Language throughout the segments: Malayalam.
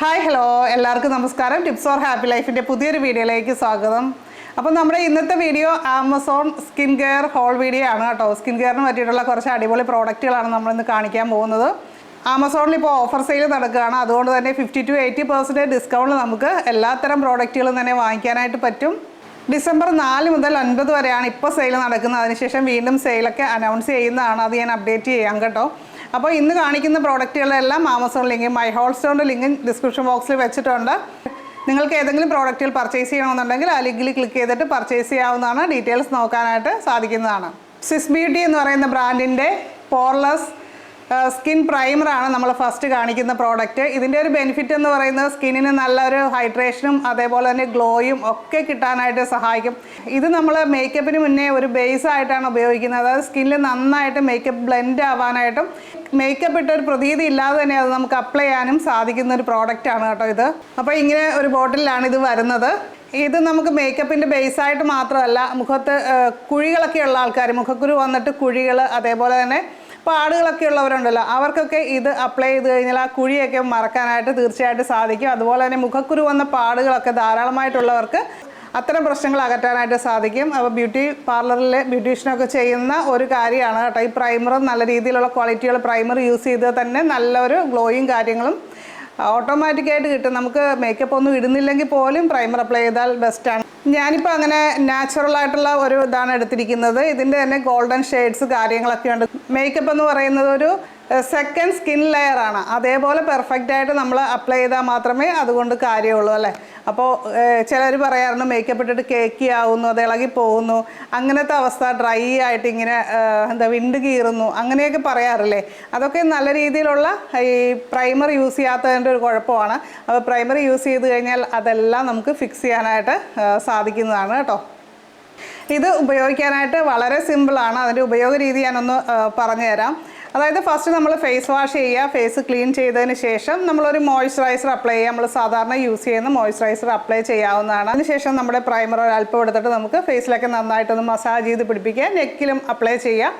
ഹായ് ഹലോ എല്ലാവർക്കും നമസ്കാരം. ടിപ്സ് ഓർ ഹാപ്പി ലൈഫിൻ്റെ പുതിയൊരു വീഡിയോയിലേക്ക് സ്വാഗതം. അപ്പോൾ നമ്മുടെ ഇന്നത്തെ video Amazon skin care haul video ആണ് കേട്ടോ. സ്കിൻ കെയറിന് പറ്റിയിട്ടുള്ള കുറച്ച് അടിപൊളി പ്രോഡക്റ്റുകളാണ് നമ്മളിന്ന് കാണിക്കാൻ പോകുന്നത്. ആമസോണിൽ ഇപ്പോൾ ഓഫർ സെയിൽ നടക്കുകയാണ്. അതുകൊണ്ട് തന്നെ 50 to 80% ഡിസ്കൗണ്ട് നമുക്ക് എല്ലാത്തരം പ്രോഡക്റ്റുകളും തന്നെ വാങ്ങിക്കാനായിട്ട് പറ്റും. ഡിസംബർ 4 മുതൽ 9 വരെയാണ് ഇപ്പോൾ സെയിൽ നടക്കുന്നത്. അതിനുശേഷം വീണ്ടും സെയിലൊക്കെ അനൗൺസ് ചെയ്യുന്നതാണ്. അത് ഞാൻ അപ്ഡേറ്റ് ചെയ്യാം കേട്ടോ. അപ്പോൾ ഇന്ന് കാണിക്കുന്ന പ്രോഡക്റ്റുകളെല്ലാം ആമസോൺ ലിങ്ക് മൈ ഹോൾ സ്റ്റോറിൻ്റെ ലിങ്ക് ഡിസ്ക്രിപ്ഷൻ ബോക്സിൽ വെച്ചിട്ടുണ്ട്. നിങ്ങൾക്ക് ഏതെങ്കിലും പ്രോഡക്റ്റുകൾ പർച്ചേസ് ചെയ്യണമെന്നുണ്ടെങ്കിൽ ആ ലിങ്കിൽ ക്ലിക്ക് ചെയ്തിട്ട് പർച്ചേസ് ചെയ്യാവുന്നതാണ്. ഡീറ്റെയിൽസ് നോക്കാനായിട്ട് സാധിക്കുന്നതാണ്. സ്വിസ് ബ്യൂട്ടി എന്ന് പറയുന്ന ബ്രാൻഡിൻ്റെ പോർലെസ് സ്കിൻ പ്രൈമറാണ് നമ്മൾ ഫസ്റ്റ് കാണിക്കുന്ന പ്രോഡക്റ്റ്. ഇതിൻ്റെ ഒരു ബെനിഫിറ്റ് എന്ന് പറയുന്നത് സ്കിന്നിന് നല്ലൊരു ഹൈഡ്രേഷനും അതേപോലെ തന്നെ ഗ്ലോയും ഒക്കെ കിട്ടാനായിട്ട് സഹായിക്കും. ഇത് നമ്മൾ മേക്കപ്പിന് മുന്നേ ഒരു ബേസ് ആയിട്ടാണ് ഉപയോഗിക്കുന്നത്. അതായത് സ്കിന്നിൽ നന്നായിട്ട് മേക്കപ്പ് ബ്ലെൻഡ് ആവാനായിട്ടും മേക്കപ്പ് ഇട്ടൊരു പ്രതീതി ഇല്ലാതെ തന്നെ അത് നമുക്ക് അപ്ലൈ ചെയ്യാനും സാധിക്കുന്ന ഒരു പ്രോഡക്റ്റാണ് കേട്ടോ ഇത്. അപ്പോൾ ഇങ്ങനെ ഒരു ബോട്ടിലാണ് ഇത് വരുന്നത്. ഇത് നമുക്ക് മേക്കപ്പിൻ്റെ ബേസായിട്ട് മാത്രമല്ല, മുഖത്ത് കുഴികളൊക്കെ ഉള്ള ആൾക്കാർ, മുഖക്കുരു വന്നിട്ട് കുഴികൾ അതേപോലെ തന്നെ പാടുകളൊക്കെ ഉള്ളവരുണ്ടല്ലോ, അവർക്കൊക്കെ ഇത് അപ്ലൈ ചെയ്ത് കഴിഞ്ഞാൽ ആ കുഴിയൊക്കെ മറക്കാനായിട്ട് തീർച്ചയായിട്ടും സാധിക്കും. അതുപോലെ തന്നെ മുഖക്കുരു വന്ന പാടുകളൊക്കെ ധാരാളമായിട്ടുള്ളവർക്ക് അത്തരം പ്രശ്നങ്ങൾ അകറ്റാനായിട്ട് സാധിക്കും. അപ്പോൾ ബ്യൂട്ടി പാർലറിൽ ബ്യൂട്ടീഷ്യനൊക്കെ ചെയ്യുന്ന ഒരു കാര്യമാണ് കേട്ടോ ഈ പ്രൈമർ. നല്ല രീതിയിലുള്ള ക്വാളിറ്റിയുള്ള പ്രൈമർ യൂസ് ചെയ്ത് തന്നെ നല്ലൊരു ഗ്ലോയും കാര്യങ്ങളും ഓട്ടോമാറ്റിക്കായിട്ട് കിട്ടും. നമുക്ക് മേക്കപ്പ് ഒന്നും ഇടുന്നില്ലെങ്കിൽ പോലും പ്രൈമർ അപ്ലൈ ചെയ്താൽ ബെസ്റ്റാണ്. ഞാനിപ്പോൾ അങ്ങനെ നാച്ചുറൽ ആയിട്ടുള്ള ഒരു ഇതാണ് എടുത്തിരിക്കുന്നത്. ഇതിൻ്റെ തന്നെ ഗോൾഡൻ ഷെയ്ഡ്സ് കാര്യങ്ങളൊക്കെ ഉണ്ട്. മേക്കപ്പ് എന്ന് പറയുന്നത് ഒരു സെക്കൻഡ് സ്കിൻ ലെയറാണ്. അതേപോലെ പെർഫെക്റ്റ് ആയിട്ട് നമ്മൾ അപ്ലൈ ചെയ്താൽ മാത്രമേ അതുകൊണ്ട് കാര്യമുള്ളൂ അല്ലേ. അപ്പോൾ ചിലർ പറയാറുണ്ട് മേക്കപ്പ് ഇട്ടിട്ട് കേക്കി ആവുന്നു, അത് ഇളകി പോകുന്നു, അങ്ങനത്തെ അവസ്ഥ, ഡ്രൈ ആയിട്ട് ഇങ്ങനെ വിണ്ട് കീറുന്നു, അങ്ങനെയൊക്കെ പറയാറില്ലേ. അതൊക്കെ നല്ല രീതിയിലുള്ള ഈ പ്രൈമർ യൂസ് ചെയ്യാത്തതിൻ്റെ ഒരു കുഴപ്പമാണ്. അപ്പോൾ പ്രൈമർ യൂസ് ചെയ്ത് കഴിഞ്ഞാൽ അതെല്ലാം നമുക്ക് ഫിക്സ് ചെയ്യാനായിട്ട് സാധിക്കുന്നതാണ് കേട്ടോ. ഇത് ഉപയോഗിക്കാനായിട്ട് വളരെ സിമ്പിളാണ്. അതിൻ്റെ ഉപയോഗ രീതി ഞാനൊന്ന് പറഞ്ഞു തരാം. അതായത് ഫസ്റ്റ് നമ്മൾ ഫേസ് വാഷ് ചെയ്യുക. ഫേസ് ക്ലീൻ ചെയ്തതിന് ശേഷം നമ്മളൊരു മോയ്സ്ചറൈസർ അപ്ലൈ ചെയ്യുക. നമ്മൾ സാധാരണ യൂസ് ചെയ്യുന്ന മോയ്സ്ചറൈസർ അപ്ലൈ ചെയ്യാവുന്നതാണ്. അതിനുശേഷം നമ്മുടെ പ്രൈമർ അല്പം എടുത്തിട്ട് നമുക്ക് ഫേസിലൊക്കെ നന്നായിട്ടൊന്ന് മസാജ് ചെയ്ത് പിടിപ്പിക്കുക. നെക്കിലും അപ്ലൈ ചെയ്യുക.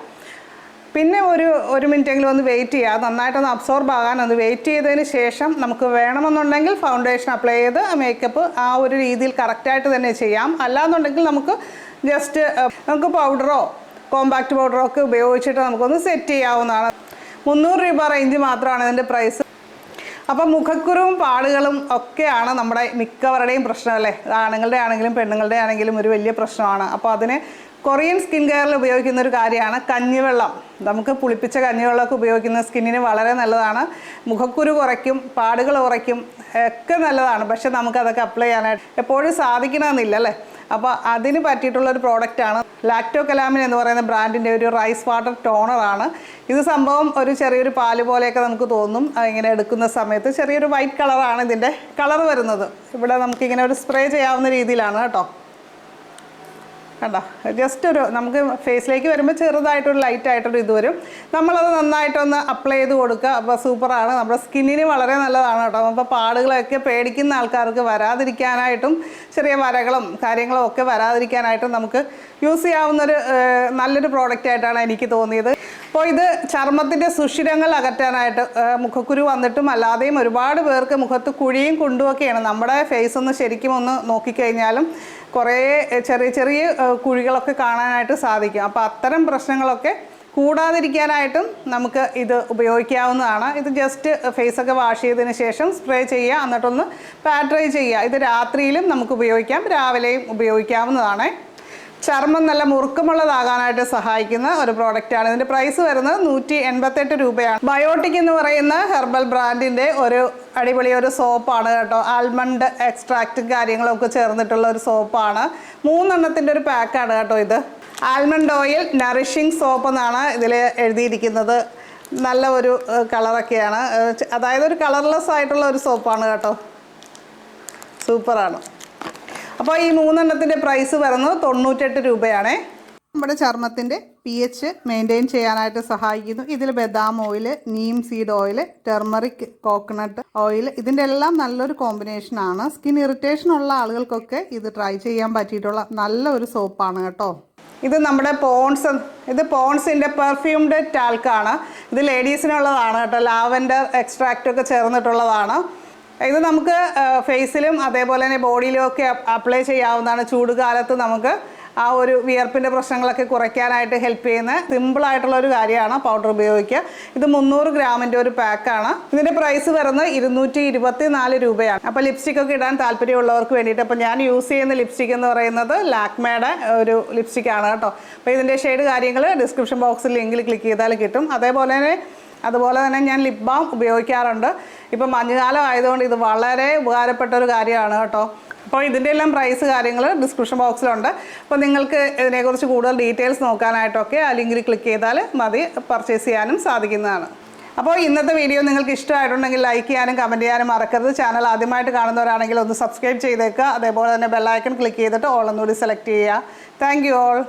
പിന്നെ ഒരു മിനിറ്റെങ്കിലും ഒന്ന് വെയിറ്റ് ചെയ്യുക. നന്നായിട്ടൊന്ന് അബ്സോർബ് ആകാൻ ഒന്ന് വെയിറ്റ് ചെയ്തതിന് ശേഷം നമുക്ക് വേണമെന്നുണ്ടെങ്കിൽ ഫൗണ്ടേഷൻ അപ്ലൈ ചെയ്ത് മേക്കപ്പ് ആ ഒരു രീതിയിൽ കറക്റ്റായിട്ട് തന്നെ ചെയ്യാം. അല്ലാന്നുണ്ടെങ്കിൽ നമുക്ക് ജസ്റ്റ് നമുക്ക് പൗഡറോ കോമ്പാക്റ്റ് പൗഡറോ ഒക്കെ ഉപയോഗിച്ചിട്ട് നമുക്കൊന്ന് സെറ്റ് ചെയ്യാവുന്നതാണ്. 300 രൂപ റേഞ്ച് മാത്രമാണ് ഇതിൻ്റെ പ്രൈസ്. അപ്പോൾ മുഖക്കുരുവും പാടുകളും ഒക്കെയാണ് നമ്മുടെ മിക്കവരുടെയും പ്രശ്നം അല്ലേ. ആണുങ്ങളുടെ ആണെങ്കിലും പെണ്ണുങ്ങളുടെ ആണെങ്കിലും ഒരു വലിയ പ്രശ്നമാണ്. അപ്പോൾ അതിന് കൊറിയൻ സ്കിൻ കെയറിൽ ഉപയോഗിക്കുന്ന ഒരു കാര്യമാണ് കഞ്ഞിവെള്ളം. നമുക്ക് പുളിപ്പിച്ച കഞ്ഞിവെള്ളമൊക്കെ ഉപയോഗിക്കുന്ന സ്കിന്നിന് വളരെ നല്ലതാണ്. മുഖക്കുരു കുറയ്ക്കും, പാടുകൾ കുറയ്ക്കും, ഒക്കെ നല്ലതാണ്. പക്ഷെ നമുക്കതൊക്കെ അപ്ലൈ ചെയ്യാനായിട്ട് എപ്പോഴും സാധിക്കണമെന്നില്ല അല്ലേ. അപ്പോൾ അതിന് പറ്റിയിട്ടുള്ളൊരു പ്രോഡക്റ്റാണ് ലാക്ടോ കലാമിൻ എന്ന് പറയുന്ന ബ്രാൻഡിൻ്റെ ഒരു റൈസ് വാട്ടർ ടോണറാണ്. ഇത് സംഭവം ഒരു ചെറിയൊരു പാല് പോലെയൊക്കെ നമുക്ക് തോന്നും. ഇങ്ങനെ എടുക്കുന്ന സമയത്ത് ചെറിയൊരു വൈറ്റ് കളറാണ് ഇതിൻ്റെ കളർ വരുന്നത്. ഇവിടെ നമുക്കിങ്ങനെ ഒരു സ്പ്രേ ചെയ്യാവുന്ന രീതിയിലാണ് കേട്ടോ. കണ്ടോ, ജസ്റ്റ് നമുക്ക് ഫേസിലേക്ക് വരുമ്പോൾ ചെറുതായിട്ടൊരു ലൈറ്റായിട്ടൊരു ഇത് വരും. നമ്മളത് നന്നായിട്ടൊന്ന് അപ്ലൈ ചെയ്ത് കൊടുക്കുക. അപ്പോൾ സൂപ്പറാണ്. നമ്മുടെ സ്കിന്നിന് വളരെ നല്ലതാണ് കേട്ടോ. അപ്പോൾ പാടുകളൊക്കെ പേടിക്കുന്ന ആൾക്കാർക്ക് വരാതിരിക്കാനായിട്ടും ചെറിയ വരകളും കാര്യങ്ങളും ഒക്കെ വരാതിരിക്കാനായിട്ടും നമുക്ക് യൂസ് ചെയ്യാവുന്നൊരു നല്ലൊരു പ്രോഡക്റ്റായിട്ടാണ് എനിക്ക് തോന്നിയത്. അപ്പോൾ ഇത് ചർമ്മത്തിൻ്റെ സുഷിരങ്ങൾ അകറ്റാനായിട്ട്, മുഖക്കുരു വന്നിട്ടും അല്ലാതെയും ഒരുപാട് പേർക്ക് മുഖത്ത് കുഴിയും കുണ്ടുമൊക്കെയാണ്. നമ്മുടെ ഫേസ് ഒന്ന് ശരിക്കും ഒന്ന് നോക്കിക്കഴിഞ്ഞാലും കുറേ ചെറിയ ചെറിയ കുഴികളൊക്കെ കാണാനായിട്ട് സാധിക്കും. അപ്പോൾ അത്തരം പ്രശ്നങ്ങളൊക്കെ കൂടാതിരിക്കാനായിട്ടും നമുക്ക് ഇത് ഉപയോഗിക്കാവുന്നതാണ്. ഇത് ജസ്റ്റ് ഫേസൊക്കെ വാഷ് ചെയ്തതിന് ശേഷം സ്പ്രേ ചെയ്യുക, എന്നിട്ടൊന്ന് പാറ്റ് ഡ്രൈ ചെയ്യുക. ഇത് രാത്രിയിലും നമുക്ക് ഉപയോഗിക്കാം, രാവിലെയും ഉപയോഗിക്കാവുന്നതാണ്. ചർമ്മം നല്ല മുറുക്കമുള്ളതാകാനായിട്ട് സഹായിക്കുന്ന ഒരു പ്രോഡക്റ്റാണ്. ഇതിൻ്റെ പ്രൈസ് വരുന്നത് 188 രൂപയാണ്. ബയോട്ടിക് എന്ന് പറയുന്ന ഹെർബൽ ബ്രാൻഡിൻ്റെ ഒരു അടിപൊളി ഒരു സോപ്പാണ് കേട്ടോ. ആൽമണ്ട് എക്സ്ട്രാക്റ്റും കാര്യങ്ങളൊക്കെ ചേർന്നിട്ടുള്ള ഒരു സോപ്പാണ്. 3 എണ്ണത്തിൻ്റെ ഒരു പാക്കാണ് കേട്ടോ ഇത്. ആൽമണ്ട് ഓയിൽ നറിഷിങ് സോപ്പ് എന്നാണ് ഇതിൽ എഴുതിയിരിക്കുന്നത്. നല്ല ഒരു കളറൊക്കെയാണ്. അതായത് ഒരു കളർലെസ് ആയിട്ടുള്ള ഒരു സോപ്പാണ് കേട്ടോ. സൂപ്പറാണ്. അപ്പോൾ ഈ 3 എണ്ണത്തിൻ്റെ പ്രൈസ് വരുന്നത് 98 രൂപയാണേ. നമ്മുടെ ചർമ്മത്തിൻ്റെ pH മെയിൻറ്റെയിൻ ചെയ്യാനായിട്ട് സഹായിക്കുന്നു. ഇതിൽ ബദാം oil, Neem seed oil, turmeric coconut oil, ഇതിൻ്റെ എല്ലാം നല്ലൊരു കോമ്പിനേഷനാണ്. സ്കിൻ ഇറിറ്റേഷൻ ഉള്ള ആളുകൾക്കൊക്കെ ഇത് ട്രൈ ചെയ്യാൻ പറ്റിയിട്ടുള്ള നല്ലൊരു സോപ്പാണ് കേട്ടോ. ഇത് നമ്മുടെ പോൺസിൻ്റെ പെർഫ്യൂംഡ് ടാൽക്കാണ്. ഇത് ലേഡീസിനുള്ളതാണ് കേട്ടോ. ലാവൻഡർ എക്സ്ട്രാക്റ്റൊക്കെ ചേർന്നിട്ടുള്ളതാണ്. ഇത് നമുക്ക് ഫേസിലും അതേപോലെ തന്നെ ബോഡിയിലും ഒക്കെ അപ്ലൈ ചെയ്യാവുന്നതാണ്. ചൂട് കാലത്ത് നമുക്ക് ആ ഒരു വിയർപ്പിൻ്റെ പ്രശ്നങ്ങളൊക്കെ കുറയ്ക്കാനായിട്ട് ഹെൽപ്പ് ചെയ്യുന്ന സിമ്പിളായിട്ടുള്ള ഒരു കാര്യമാണ് പൗഡർ ഉപയോഗിക്കുക. ഇത് 300 ഗ്രാമിൻ്റെ ഒരു പാക്കാണ്. ഇതിൻ്റെ പ്രൈസ് വരുന്നത് 224 രൂപയാണ്. അപ്പോൾ ലിപ്സ്റ്റിക്കൊക്കെ ഇടാൻ താല്പര്യമുള്ളവർക്ക് വേണ്ടിയിട്ട്. അപ്പോൾ ഞാൻ യൂസ് ചെയ്യുന്ന ലിപ്സ്റ്റിക് എന്ന് പറയുന്നത് ലാക്മേയുടെ ഒരു ലിപ്സ്റ്റിക്കാണ് കേട്ടോ. അപ്പോൾ ഇതിൻ്റെ ഷെയ്ഡ് കാര്യങ്ങൾ ഡിസ്ക്രിപ്ഷൻ ബോക്സിൽ ലിങ്കിൽ ക്ലിക്ക് ചെയ്താൽ കിട്ടും. അതുപോലെ തന്നെ ഞാൻ ലിപ് ബാം ഉപയോഗിക്കാറുണ്ട്. ഇപ്പം മഞ്ഞുകാലം ആയതുകൊണ്ട് ഇത് വളരെ ഉപകാരപ്പെട്ട ഒരു കാര്യമാണ് കേട്ടോ. അപ്പോൾ ഇതിൻ്റെ എല്ലാം പ്രൈസ് കാര്യങ്ങൾ ഡിസ്ക്രിപ്ഷൻ ബോക്സിലുണ്ട്. അപ്പോൾ നിങ്ങൾക്ക് ഇതിനെക്കുറിച്ച് കൂടുതൽ ഡീറ്റെയിൽസ് നോക്കാനായിട്ടൊക്കെ ആ ലിങ്കിൽ ക്ലിക്ക് ചെയ്താൽ മതി, പർച്ചേസ് ചെയ്യാനും സാധിക്കുന്നതാണ്. അപ്പോൾ ഇന്നത്തെ വീഡിയോ നിങ്ങൾക്ക് ഇഷ്ടമായിട്ടുണ്ടെങ്കിൽ ലൈക്ക് ചെയ്യാനും കമൻറ്റ് ചെയ്യാനും മറക്കരുത്. ചാനൽ ആദ്യമായിട്ട് കാണുന്നവരാണെങ്കിൽ ഒന്ന് സബ്സ്ക്രൈബ് ചെയ്തേക്കുക. അതേപോലെ തന്നെ ബെല്ലൈക്കൺ ക്ലിക്ക് ചെയ്തിട്ട് ഓൾ ഒന്നുകൂടി സെലക്ട് ചെയ്യുക. Thank you all.